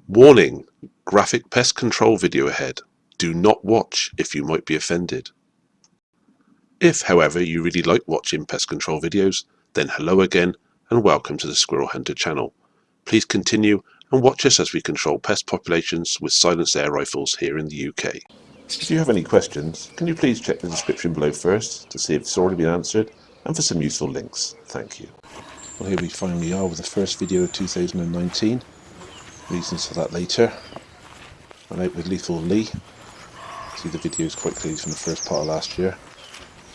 Warning! Graphic pest control video ahead. Do not watch if you might be offended. If, however, you really like watching pest control videos, then hello again and welcome to the Squirrel Hunter channel. Please continue and watch us as we control pest populations with silenced air rifles here in the UK. If you have any questions, can you please check the description below first to see if it's already been answered and for some useful links. Thank you. Well, here we finally are with the first video of 2019. Reasons for that later. I'm out with Lethal Lee. See the videos quite clearly from the first part of last year.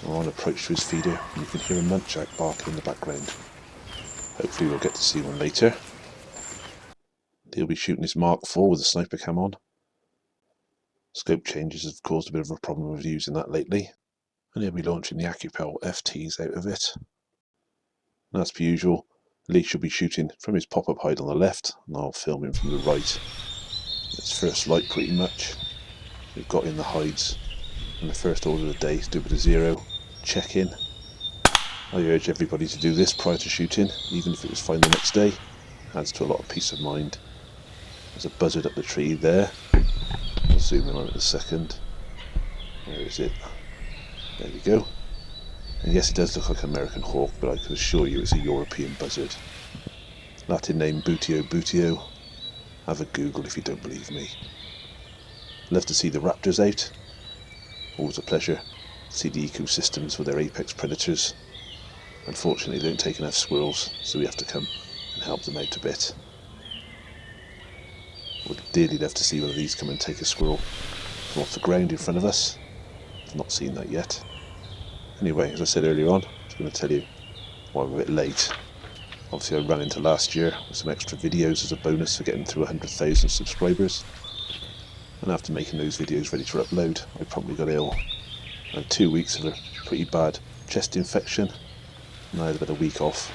We're on approach to his feeder and you can hear a muntjac barking in the background. Hopefully we'll get to see one later. He'll be shooting his Mark IV with the sniper cam on. Scope changes have caused a bit of a problem with using that lately. And he'll be launching the Acupel FTs out of it. And as per usual, Lee should be shooting from his pop-up hide on the left and I'll film him from the right. It's first light pretty much. We've got in the hides and the first order of the day is do a bit of zero, check in. I urge everybody to do this prior to shooting, even if it was fine the next day. Adds to a lot of peace of mind. There's a buzzard up the tree there. I'll zoom in on it in a second. Where is it? There we go. And yes, it does look like an American hawk, but I can assure you it's a European buzzard. Latin name Buteo buteo. Have a Google if you don't believe me. Love to see the raptors out. Always a pleasure to see the ecosystems with their apex predators. Unfortunately, they don't take enough squirrels, so we have to come and help them out a bit. Would dearly love to see one of these come and take a squirrel from off the ground in front of us. I've not seen that yet. Anyway, as I said earlier on, I was going to tell you why I'm a bit late. Obviously I ran into last year with some extra videos as a bonus for getting through 100,000 subscribers. And after making those videos ready to upload, I promptly got ill. I had 2 weeks of a pretty bad chest infection. And I had about a week off,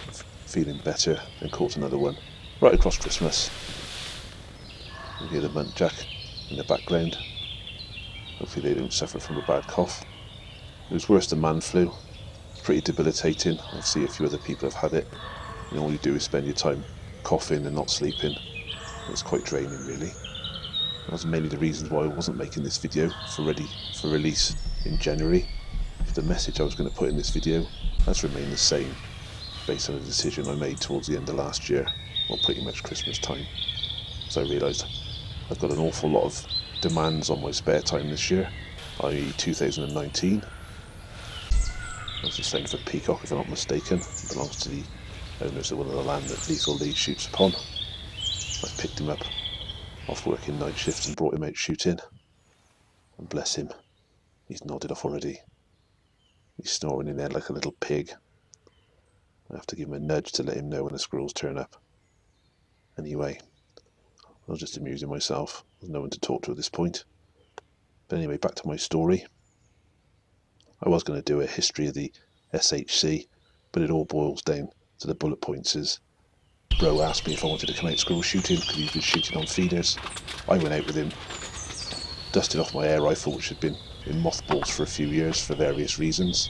feeling better, and caught another one right across Christmas. You hear the muntjac in the background. Hopefully they don't suffer from a bad cough. It was worse than man flu. Pretty debilitating. I see a few other people have had it. And all you do is spend your time coughing and not sleeping. It's quite draining, really. That was mainly the reasons why I wasn't making this video ready for release in January. But the message I was going to put in this video has remained the same, based on a decision I made towards the end of last year, or pretty much Christmas time. So I realised I've got an awful lot of demands on my spare time this year, i.e. 2019. That's the same for Peacock, if I'm not mistaken. It belongs to the owners of one of the land that Lethal Lee shoots upon. I picked him up off working night shifts and brought him out shooting. And bless him, he's nodded off already. He's snoring in there like a little pig. I have to give him a nudge to let him know when the squirrels turn up. Anyway, I was just amusing myself. There's no one to talk to at this point. But anyway, back to my story. I was going to do a history of the SHC, but it all boils down to the bullet points. Is Bro asked me if I wanted to come out squirrel shooting because he was shooting on feeders. I went out with him, dusted off my air rifle, which had been in mothballs for a few years for various reasons,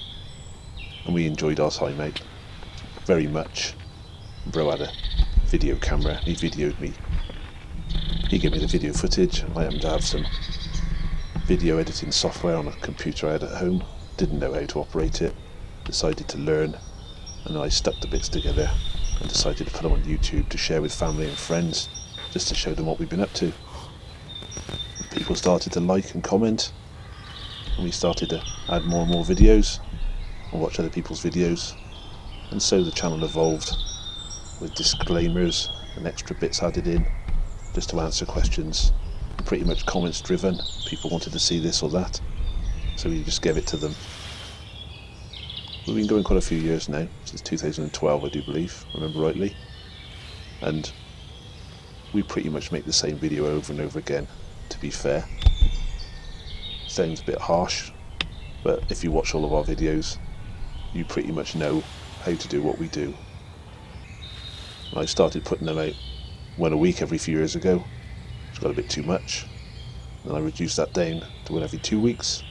and we enjoyed our time out very much. Bro had a video camera, he videoed me. He gave me the video footage. I happened to have some video editing software on a computer I had at home. Didn't know how to operate it, decided to learn, and then I stuck the bits together and decided to put them on YouTube to share with family and friends, just to show them what we've been up to. People started to like and comment, and we started to add more and more videos and watch other people's videos, and so the channel evolved with disclaimers and extra bits added in just to answer questions. Pretty much comments driven. People wanted to see this or that, so we just gave it to them. We've been going quite a few years now, since 2012 I do believe, I remember rightly, and we pretty much make the same video over and over again, to be fair. Sounds a bit harsh, but if you watch all of our videos you pretty much know how to do what we do. I started putting them out one a week every few years ago, which got a bit too much, and I reduced that down to one every 2 weeks,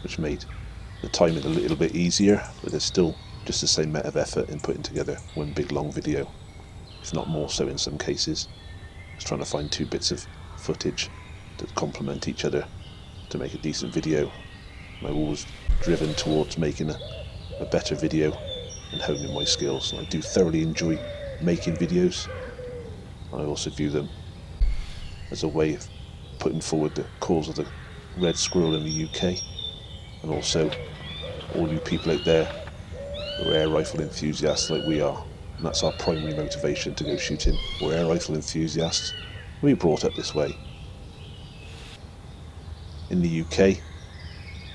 which made the timing a little bit easier, but there's still just the same amount of effort in putting together one big long video, if not more so in some cases. Just trying to find two bits of footage that complement each other to make a decent video. I'm always driven towards making a better video and honing my skills. And I do thoroughly enjoy making videos. I also view them as a way of putting forward the cause of the red squirrel in the UK, and also all you people out there who are air rifle enthusiasts like we are. And that's our primary motivation to go shooting. We're air rifle enthusiasts. We were brought up this way. In the UK,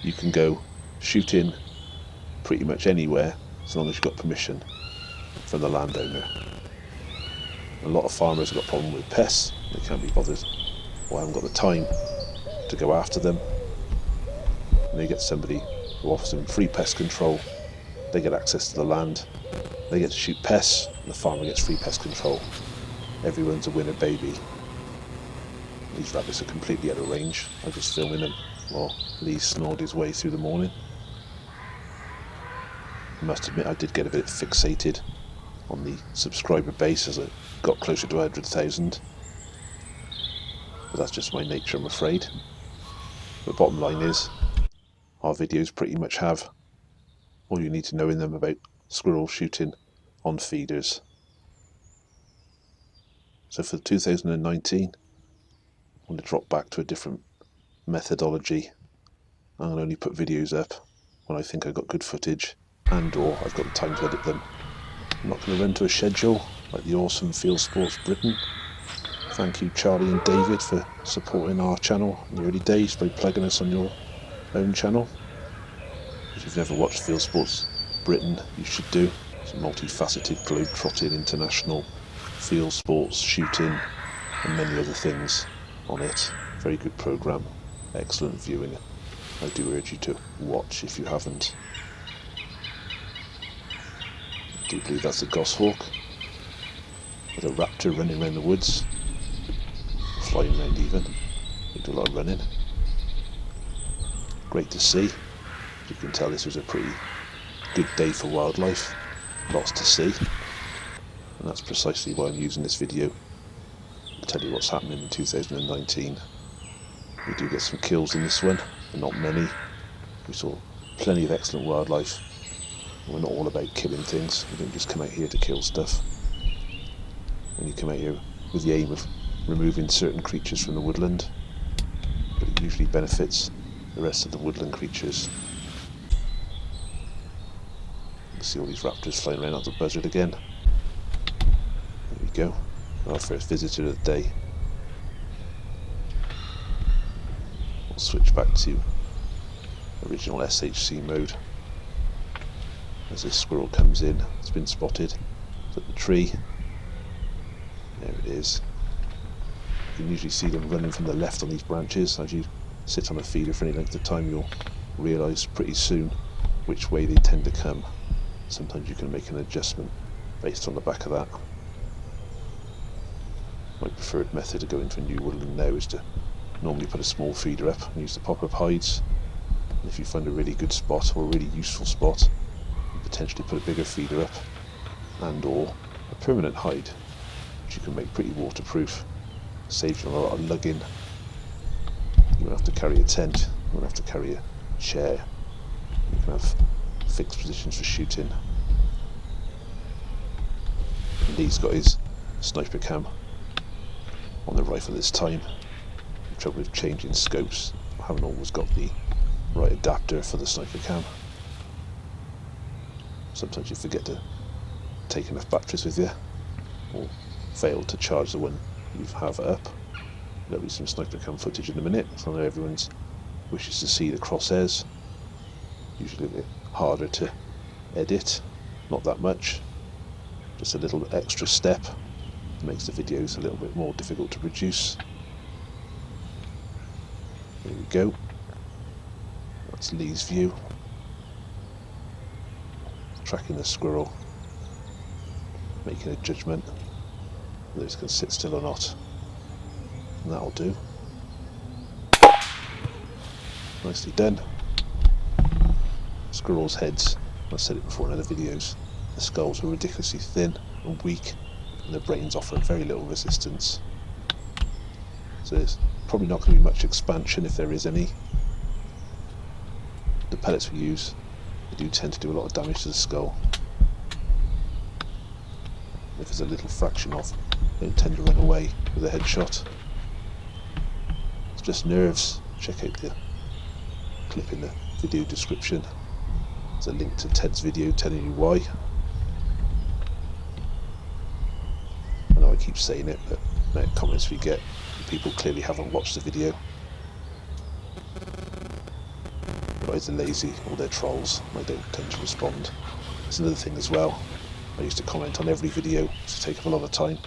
you can go shooting pretty much anywhere as long as you've got permission from the landowner. A lot of farmers have got a problem with pests. They can't be bothered, or haven't got the time to go after them. And they get somebody who offers them free pest control. They get access to the land. They get to shoot pests, and the farmer gets free pest control. Everyone's a winner, baby. These rabbits are completely out of range. I'm just filming them while Lee snored his way through the morning. I must admit I did get a bit fixated on the subscriber base as it got closer to 100,000. But that's just my nature, I'm afraid. The bottom line is, our videos pretty much have all you need to know in them about squirrel shooting on feeders. So for 2019, I'm going to drop back to a different methodology. I'm going to only put videos up when I think I've got good footage and or I've got the time to edit them. I'm not going to run to a schedule like the awesome Field Sports Britain. Thank you Charlie and David for supporting our channel in the early days by plugging us on your own channel. If you've never watched Field Sports Britain, you should do. It's a multifaceted, globe-trotting, international field sports, shooting and many other things on it. Very good programme, excellent viewing. I do urge you to watch if you haven't. I do believe that's a goshawk with a raptor running around the woods, flying around even. They do a lot of running. Great to see. As you can tell, this was a pretty good day for wildlife. Lots to see. And that's precisely why I'm using this video to tell you what's happening in 2019. We do get some kills in this one, but not many. We saw plenty of excellent wildlife. We're not all about killing things. We don't just come out here to kill stuff. And you come out here with the aim of removing certain creatures from the woodland, but it usually benefits the rest of the woodland creatures. You can see all these raptors flying around after the buzzard again. There we go, our first visitor of the day. We'll switch back to original SHC mode as this squirrel comes in. It's been spotted. It's at the tree. There it is. You can usually see them running from the left on these branches. As you sit on a feeder for any length of time, you'll realise pretty soon which way they tend to come. Sometimes you can make an adjustment based on the back of that. My preferred method of going to a new woodland now is to normally put a small feeder up and use the pop-up hides. And if you find a really good spot or a really useful spot, you potentially put a bigger feeder up and or a permanent hide, which you can make pretty waterproof. Saves you a lot of lugging. You don't have to carry a tent, you don't have to carry a chair. You can have fixed positions for shooting. And Lee's got his sniper cam on the rifle this time. The trouble with changing scopes, I haven't always got the right adapter for the sniper cam. Sometimes you forget to take enough batteries with you, or fail to charge the one you have up. There'll be some sniper cam footage in a minute. I know everyone's wishes to see the crosshairs. Usually a bit harder to edit, not that much, just a little extra step makes the videos a little bit more difficult to produce. There we go. That's Lee's view. Tracking the squirrel, making a judgment whether it's going to sit still or not. And that'll do. Nicely done. Squirrels' heads, I've said it before in other videos, the skulls are ridiculously thin and weak, and their brains offer very little resistance. so there's probably not going to be much expansion if there is any. The pellets we use, they do tend to do a lot of damage to the skull. If there's a little fraction off, they don't tend to run away with a headshot. It's just nerves. Check out the clip in the video description. There's a link to Ted's video telling you why. I know I keep saying it, but the comments we get, people clearly haven't watched the video. But either lazy or they're trolls, I don't tend to respond. That's another thing as well. I used to comment on every video, it used to take up a lot of time.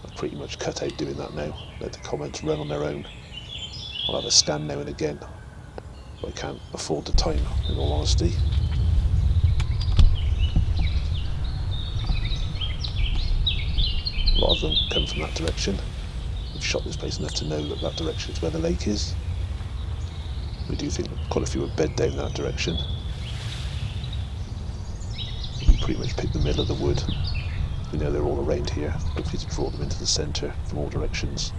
I've pretty much cut out doing that now, let the comments run on their own. I'll have a scan now and again, but I can't afford the time, in all honesty. A lot of them come from that direction. We've shot this place enough to know that that direction is where the lake is. We do think quite a few are bed down that direction. We pretty much picked the middle of the wood. We know they're all around here, hopefully to draw them into the centre from all directions.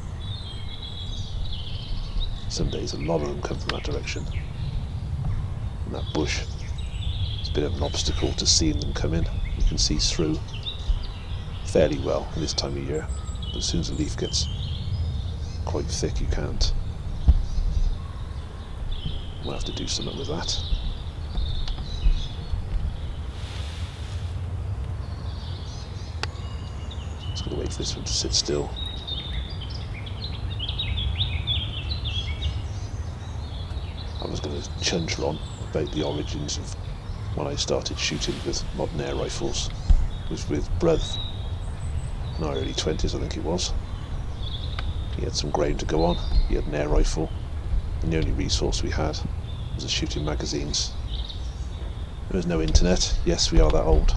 Some days a lot of them come from that direction. And that bush, it's a bit of an obstacle to seeing them come in. You can see through fairly well at this time of year, but as soon as the leaf gets quite thick you can't. We'll have to do something with that. Just got to wait for this one to sit still. I was going to chunter on about the origins of when I started shooting with modern air rifles. It was with Bruv in our early 20s, I think it was. He had some ground to go on, he had an air rifle, and the only resource we had was the shooting magazines. There was no internet. Yes, we are that old.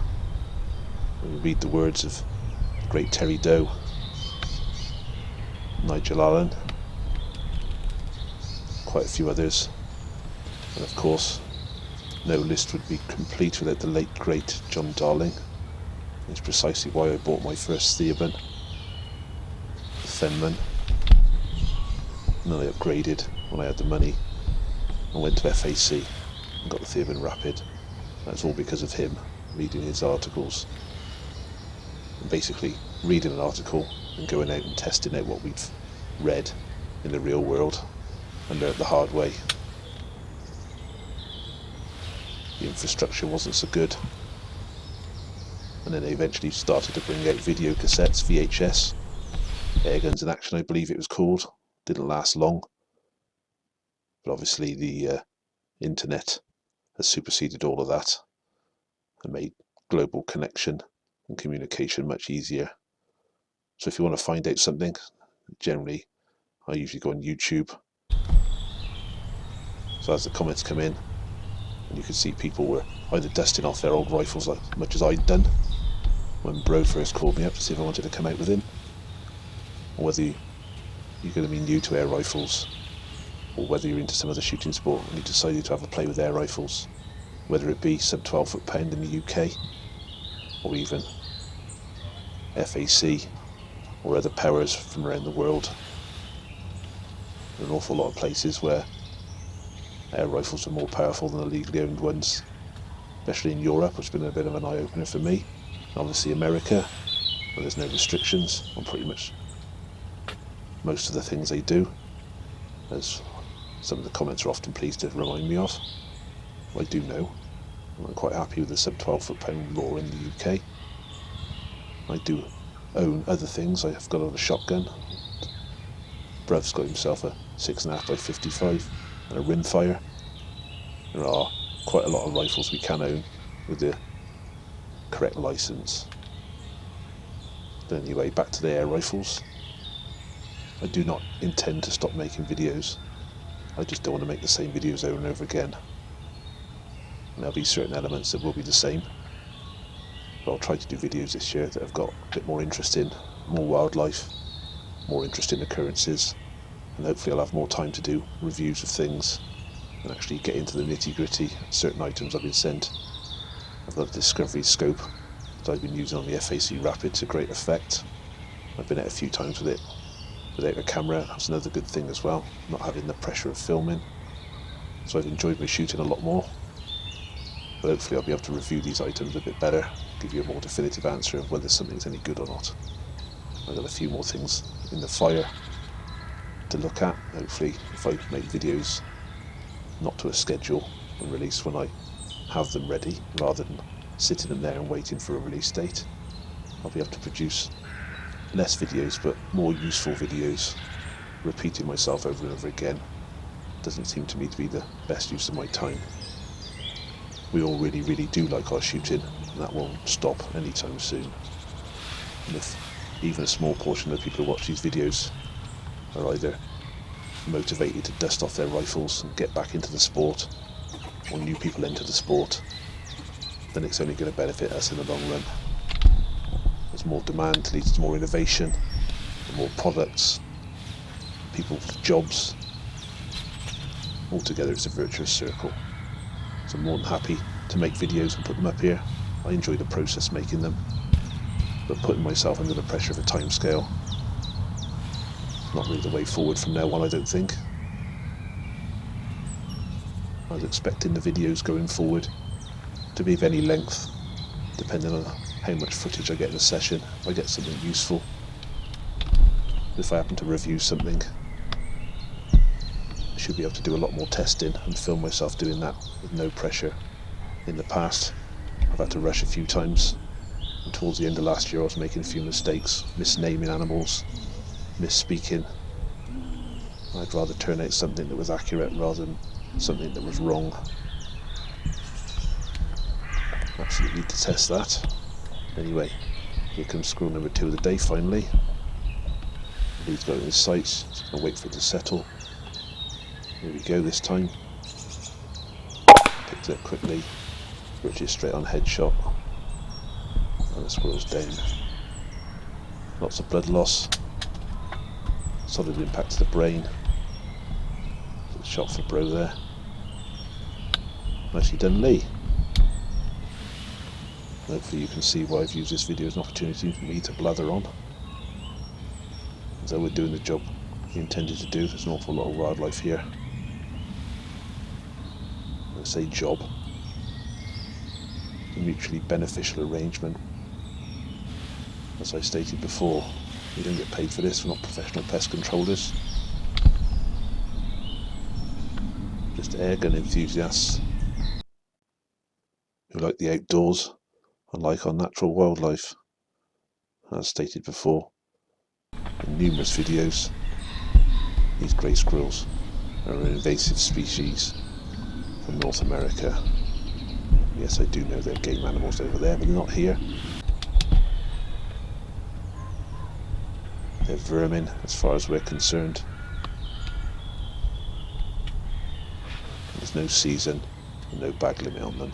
When we read the words of the great Terry Doe, Nigel Allen, quite a few others, and of course no list would be complete without the late great John Darling. It's precisely why I bought my first Theoban, the Fenman, and then I upgraded when I had the money and went to FAC and got the Theoban Rapid. That's all because of him, reading his articles. And basically reading an article and going out and testing out what we'd read in the real world and learnt the hard way. The infrastructure wasn't so good. And then they eventually started to bring out video cassettes, VHS, Airguns in Action I believe it was called. Didn't last long. But obviously the internet has superseded all of that and made global connection and communication much easier. So if you want to find out something, generally I usually go on YouTube. So as the comments come in, and you can see people were either dusting off their old rifles like much as I'd done when Bro first called me up to see if I wanted to come out with him, or whether you're going to be new to air rifles, or whether you're into some other shooting sport and you decided to have a play with air rifles, whether it be sub 12 foot-pound in the UK or even FAC or other powers from around the world. There are an awful lot of places where air rifles are more powerful than the legally owned ones, especially in Europe, which has been a bit of an eye-opener for me. Obviously America, where there's no restrictions on pretty much most of the things they do, as some of the comments are often pleased to remind me of. I do know, and I'm quite happy with the sub 12 foot-pound law in the UK. I do own other things. I've got a shotgun. Bruv's got himself a 6.5 by 55 and a rimfire. There are quite a lot of rifles we can own with the correct license. But anyway, back to the air rifles. I do not intend to stop making videos. I just don't want to make the same videos over and over again. And there'll be certain elements that will be the same. But I'll try to do videos this year that have got a bit more interesting, more wildlife, more interesting occurrences, and hopefully I'll have more time to do reviews of things and actually get into the nitty-gritty. Certain items I've been sent. I've got a Discovery scope that I've been using on the FAC Rapid to great effect. I've been out a few times with it without a camera. That's another good thing as well, not having the pressure of filming. So I've enjoyed my shooting a lot more, but hopefully I'll be able to review these items a bit better, give you a more definitive answer of whether something's any good or not. I've got a few more things in the fire to look at. Hopefully if I make videos not to a schedule and release when I have them ready, rather than sitting in there and waiting for a release date, I'll be able to produce less videos but more useful videos. Repeating myself over and over again doesn't seem to me to be the best use of my time. We all really do like our shooting, and that won't stop anytime soon. And if even a small portion of the people who watch these videos are either motivated to dust off their rifles and get back into the sport, or new people enter the sport, then it's only going to benefit us in the long run. There's more demand, leads to more innovation, more products, people's jobs. Altogether it's a virtuous circle. So I'm more than happy to make videos and put them up here. I enjoy the process making them, but putting myself under the pressure of a timescale is not really the way forward from now on, I don't think. I was expecting the videos going forward to be of any length, depending on how much footage I get in a session. If I get something useful, if I happen to review something, I should be able to do a lot more testing and film myself doing that with no pressure. In the past, I've had to rush a few times, and towards the end of last year I was making a few mistakes, misnaming animals, misspeaking. I'd rather turn out something that was accurate rather than something that was wrong. Absolutely detest that. Anyway, here comes squirrel number 2 of the day finally. He's got it in his sights, just going to wait for it to settle. Here we go this time. Picked it up quickly, which is straight on headshot. And the squirrel's down. Lots of blood loss. Solid impact to the brain. Shot for bro there. Nicely done, Lee. Hopefully you can see why I've used this video as an opportunity for me to blather on. As though we're doing the job we intended to do. There's an awful lot of wildlife here. I say job. A mutually beneficial arrangement. As I stated before, we don't get paid for this, we're not professional pest controllers. Just airgun enthusiasts who like the outdoors and like our natural wildlife. As stated before in numerous videos, these grey squirrels are an invasive species from North America. Yes, I do know they're game animals over there, but they're not here. They're vermin as far as we're concerned. There's no season and no bag limit on them.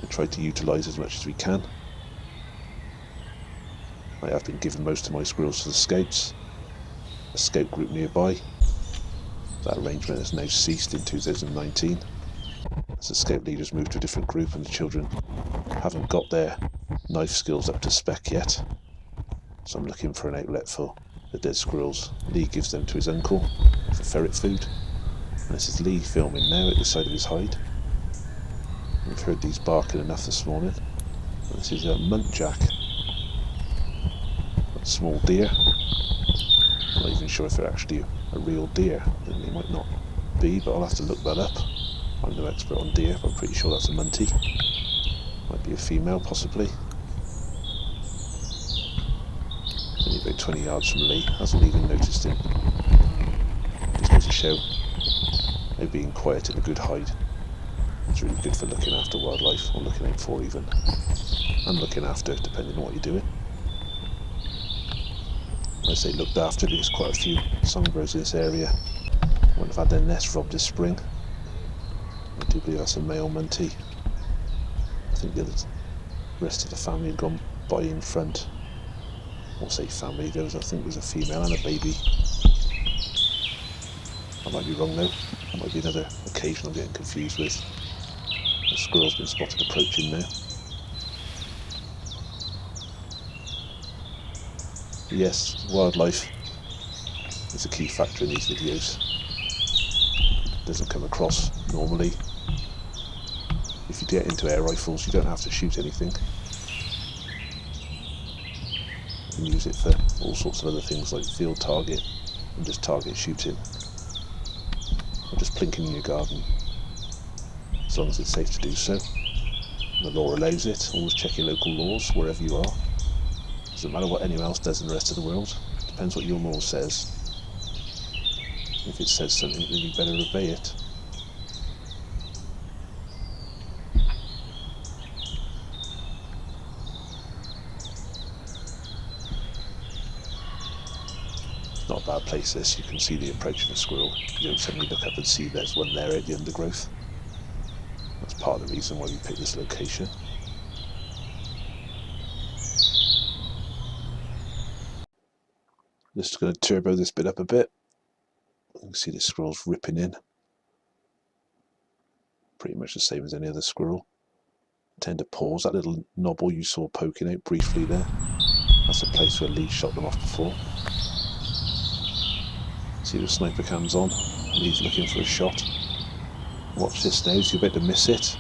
We try to utilise as much as we can. I have been giving most of my squirrels to the scouts, a scout group nearby. That arrangement has now ceased in 2019 as the scout leaders moved to a different group and the children haven't got their knife skills up to spec yet. So I'm looking for an outlet for the dead squirrels. Lee gives them to his uncle for ferret food. And this is Lee filming now at the side of his hide. We've heard these barking enough this morning. And this is a muntjac. A small deer. I'm not even sure if they're actually a real deer. I think they might not be, but I'll have to look that up. I'm no expert on deer, but I'm pretty sure that's a munty. Might be a female, possibly. Only about 20 yards from Lee, hasn't even noticed him. Just goes to show how being quiet in a good hide is really good for looking after wildlife, or looking out for even. And looking after, depending on what you're doing. I say looked after because quite a few songbirds in this area wouldn't have had their nest robbed this spring. I do believe that's a male munty. I think the rest of the family had gone by in front. I'll say family, I think there's a female and a baby. I might be wrong though. That might be another occasion I'm getting confused with. The squirrel's been spotted approaching now. Yes, wildlife is a key factor in these videos. It doesn't come across normally. If you get into air rifles, you don't have to shoot anything. You can use it for all sorts of other things like field target and just target shooting, or just plinking in your garden, as long as it's safe to do so. The law allows it. Always check your local laws wherever you are. Doesn't matter what anyone else does in the rest of the world. Depends what your law says. If it says something, then you better obey it. It's not a bad place, this. You can see the approach of a squirrel. You don't suddenly look up and see there's one there at the undergrowth. That's part of the reason why we picked this location. Just going to turbo this bit up a bit. You can see the squirrel's ripping in. Pretty much the same as any other squirrel. Tend to pause. That little knobble you saw poking out briefly there, that's a place where Lee shot them off before. See the sniper cam's on. Lee's looking for a shot. Watch this now, so you're about to miss it.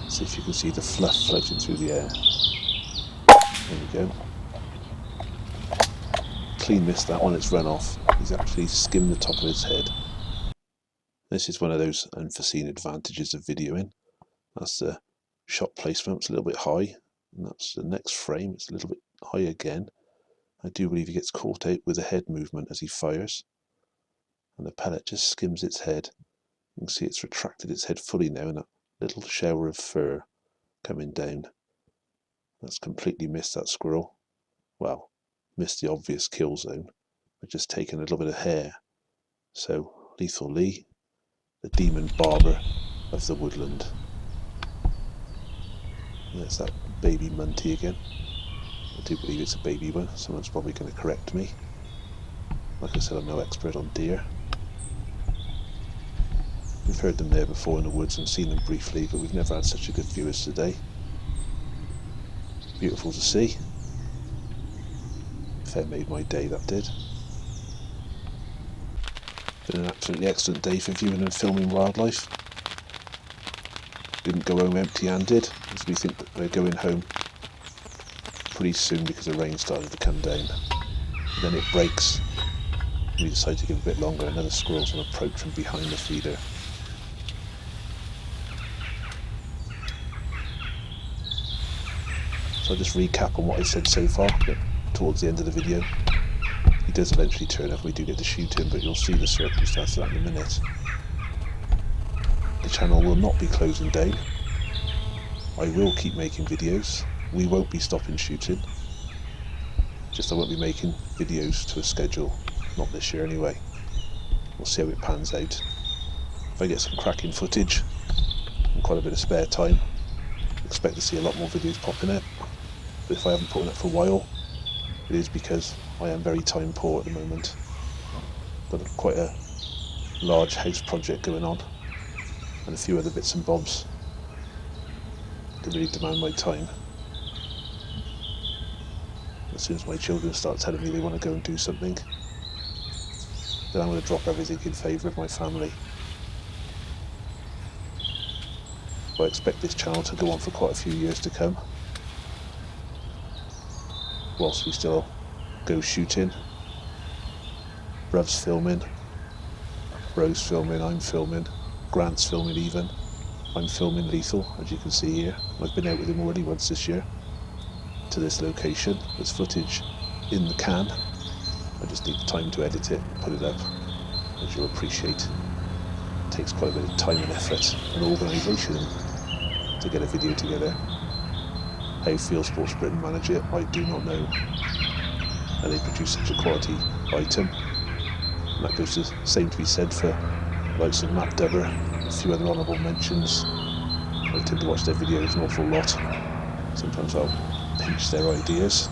See if you can see the fluff floating through the air. There we go. Clean missed that one, it's run off. He's actually skimmed the top of his head. This is one of those unforeseen advantages of videoing. That's the shot placement, it's a little bit high. And that's the next frame, it's a little bit high again. I do believe he gets caught out with the head movement as he fires. And the pellet just skims its head. You can see it's retracted its head fully now, and that little shower of fur coming down. That's completely missed that squirrel. Well, missed the obvious kill zone, but just taken a little bit of hair. So, Lethal Lee, the demon barber of the woodland. There's that baby munty again. I do believe it's a baby one. Someone's probably going to correct me. Like I said, I'm no expert on deer. We've heard them there before in the woods and seen them briefly, but we've never had such a good view as today. Beautiful to see. Fair made my day, that did. Been an absolutely excellent day for viewing and filming wildlife. Didn't go home empty-handed, as we think that we're going home pretty soon because the rain started to come down. And then it breaks. We decide to give a bit longer. Another squirrel's on approach from behind the feeder. So I'll just recap on what I said so far, but towards the end of the video. He does eventually turn up, we do get to shoot him, but you'll see the circumstances of that in a minute. The channel will not be closing down. I will keep making videos. We won't be stopping shooting. Just I won't be making videos to a schedule. Not this year anyway. We'll see how it pans out. If I get some cracking footage and quite a bit of spare time, expect to see a lot more videos popping up. But if I haven't put one up for a while, it is because I am very time poor at the moment. Got quite a large house project going on and a few other bits and bobs that really demand my time. As soon as my children start telling me they want to go and do something, then I'm going to drop everything in favour of my family. But I expect this channel to go on for quite a few years to come, whilst we still go shooting. Bruv's filming, Rose filming, I'm filming, Grant's filming even. I'm filming Lethal, as you can see here. I've been out with him already once this year to this location. There's footage in the can. I just need time to edit it and put it up, as you'll appreciate. It takes quite a bit of time and effort and organisation to get a video together. How Field Sports Britain manage it, I do not know. And they produce such a quality item. And that goes the same to be said for the likes of Matt Dubber, a few other honourable mentions. I tend to watch their videos an awful lot. Sometimes I'll pinch their ideas,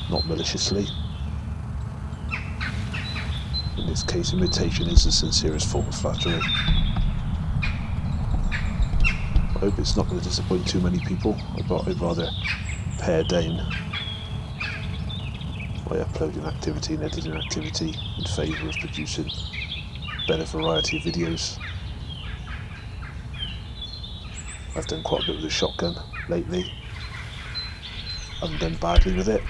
not maliciously. In this case, imitation is the sincerest form of flattery. I hope it's not going to disappoint too many people. I'd rather pare down by uploading activity and editing activity in favour of producing a better variety of videos. I've done quite a bit with the shotgun lately. I haven't done badly with it,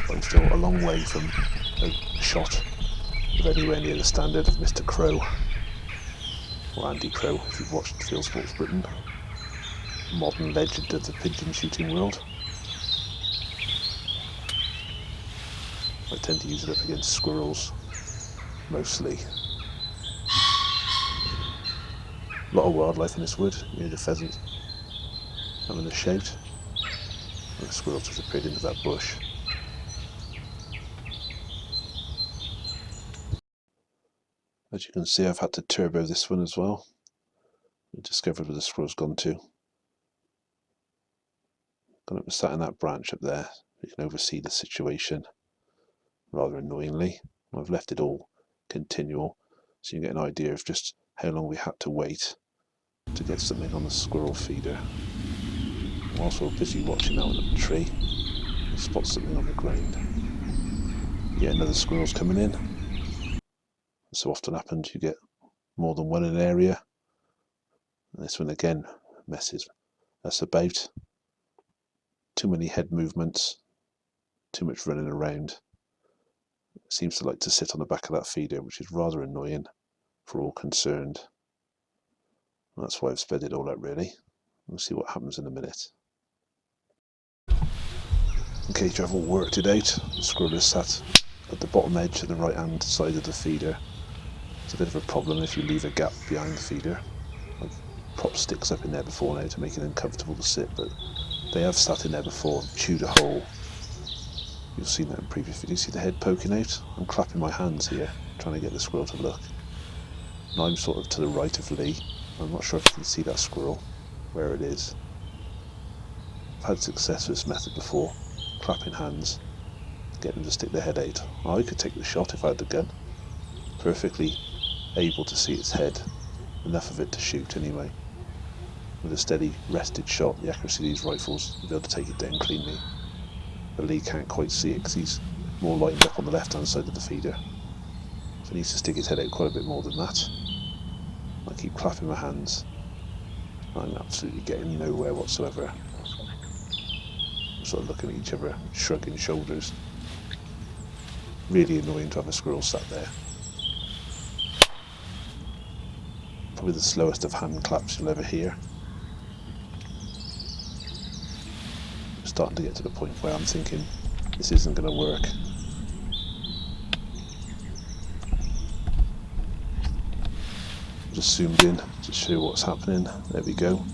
but I'm still a long way from a shot of anywhere near the standard of Mr. Crow, or Andy Crow if you've watched Field Sports Britain, modern legend of the pigeon shooting world. I tend to use it up against squirrels, mostly. A lot of wildlife in this wood, the pheasant having a shout, and the squirrel just appeared into that bush. As you can see, I've had to turbo this one as well. I discovered where the squirrel's gone to. Gone up and sat in that branch up there. You can oversee the situation rather annoyingly. I've left it all continual, so you get an idea of just how long we had to wait to get something on the squirrel feeder. Whilst we're busy watching out on the tree, I spot something on the ground. Yeah, another squirrel's coming in. So often happens you get more than one in an area. And this one again messes us about. Too many head movements, too much running around. It seems to like to sit on the back of that feeder, which is rather annoying for all concerned. And that's why I've sped it all up really. We'll see what happens in a minute. In case you haven't worked it out, the squirrel is sat at the bottom edge of the right hand side of the feeder. It's a bit of a problem if you leave a gap behind the feeder. I've propped sticks up in there before now to make it uncomfortable to sit, but they have sat in there before and chewed a hole. You've seen that in previous videos. See the head poking out? I'm clapping my hands here, trying to get the squirrel to look. Now I'm sort of to the right of Lee. I'm not sure if you can see that squirrel, where it is. I've had success with this method before, clapping hands, getting them to stick their head out. Oh, I could take the shot if I had the gun. Perfectly able to see its head, enough of it to shoot anyway. With a steady, rested shot, the accuracy of these rifles, you'll be able to take it down cleanly. But Lee can't quite see it because he's more lined up on the left-hand side of the feeder. So he needs to stick his head out quite a bit more than that. I keep clapping my hands. I'm absolutely getting nowhere whatsoever. We're sort of looking at each other, shrugging shoulders. Really annoying to have a squirrel sat there. Probably the slowest of hand claps you'll ever hear. Starting to get to the point where I'm thinking this isn't going to work. Just zoomed in to show what's happening. There we go.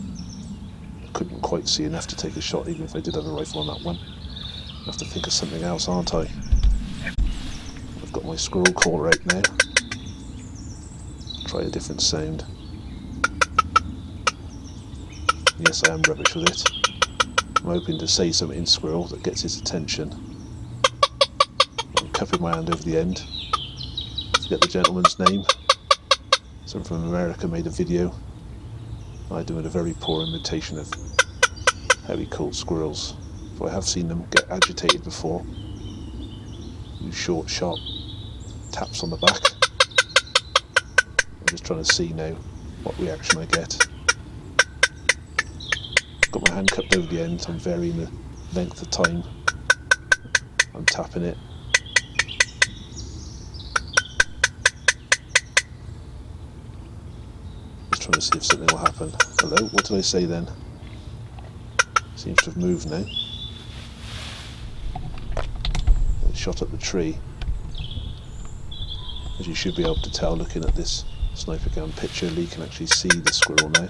Couldn't quite see enough to take a shot even if I did have a rifle on that one. I have to think of something else, aren't I? I've got my squirrel caller out now. Try a different sound. Yes, I am rubbish with it. I'm hoping to say something in squirrel that gets his attention. I'm cupping my hand over the end. Forget the gentleman's name. Someone from America made a video. I doing a very poor imitation of how he called squirrels. So I have seen them get agitated before. Use short, sharp taps on the back. I'm just trying to see now what reaction I get. Got my hand cupped over the end, so I'm varying the length of time I'm tapping it. Just trying to see if something will happen. Hello, what did I say then? Seems to have moved now. It shot up the tree. As you should be able to tell looking at this sniper gun picture, Lee can actually see the squirrel now.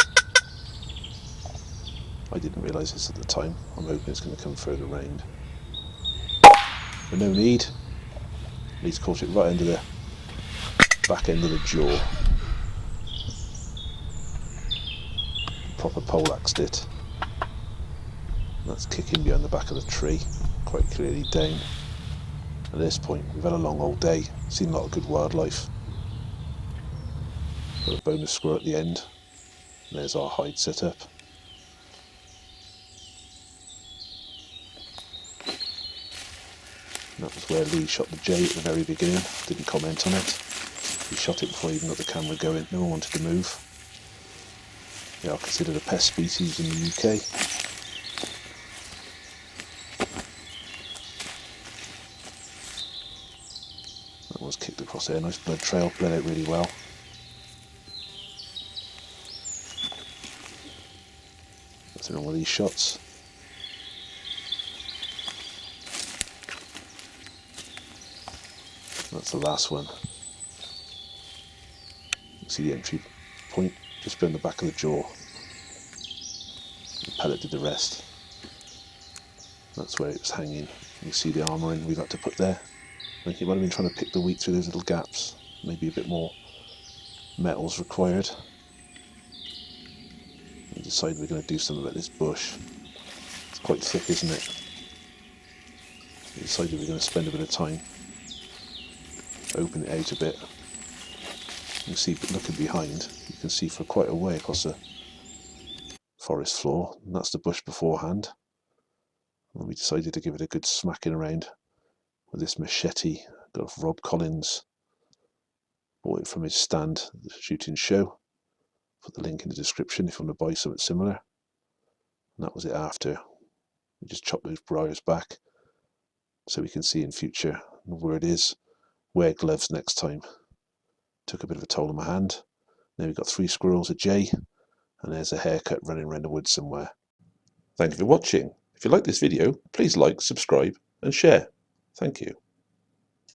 I didn't realise this at the time. I'm hoping it's going to come further round. But no need. Lee's caught it right under the back end of the jaw. Proper poleaxed it. That's kicking behind the back of the tree, quite clearly down. At this point, we've had a long old day, seen a lot of good wildlife. Got a bonus squirrel at the end. And there's our hide set up. That was where Lee shot the jay at the very beginning. Didn't comment on it. He shot it before he even got the camera going. No one wanted to move. They are considered a pest species in the UK. That was kicked across there. Nice blood trail. Bled out really well. Nothing wrong with these shots. That's the last one. You see the entry point just behind the back of the jaw. The pellet did the rest. That's where it was hanging. You see the armouring we've had to put there. I think he might have been trying to pick the wheat through those little gaps. Maybe a bit more metal's required. We decided we're going to do something about this bush. It's quite thick, isn't it? We decided we're going to spend a bit of time, open it out a bit. You can see, looking behind, you can see for quite a way across the forest floor, and that's the bush beforehand. And we decided to give it a good smacking around with this machete. Got off Rob Collins, bought it from his stand at the shooting show. Put the link in the description if you want to buy something similar. And that was it after. We just chopped those briars back so we can see in future where it is. Wear gloves next time. Took a bit of a toll on my hand. Now we've got 3 squirrels, a jay, and there's a haircut running around the woods somewhere. Thank you for watching. If you like this video, please like, subscribe and share. Thank you.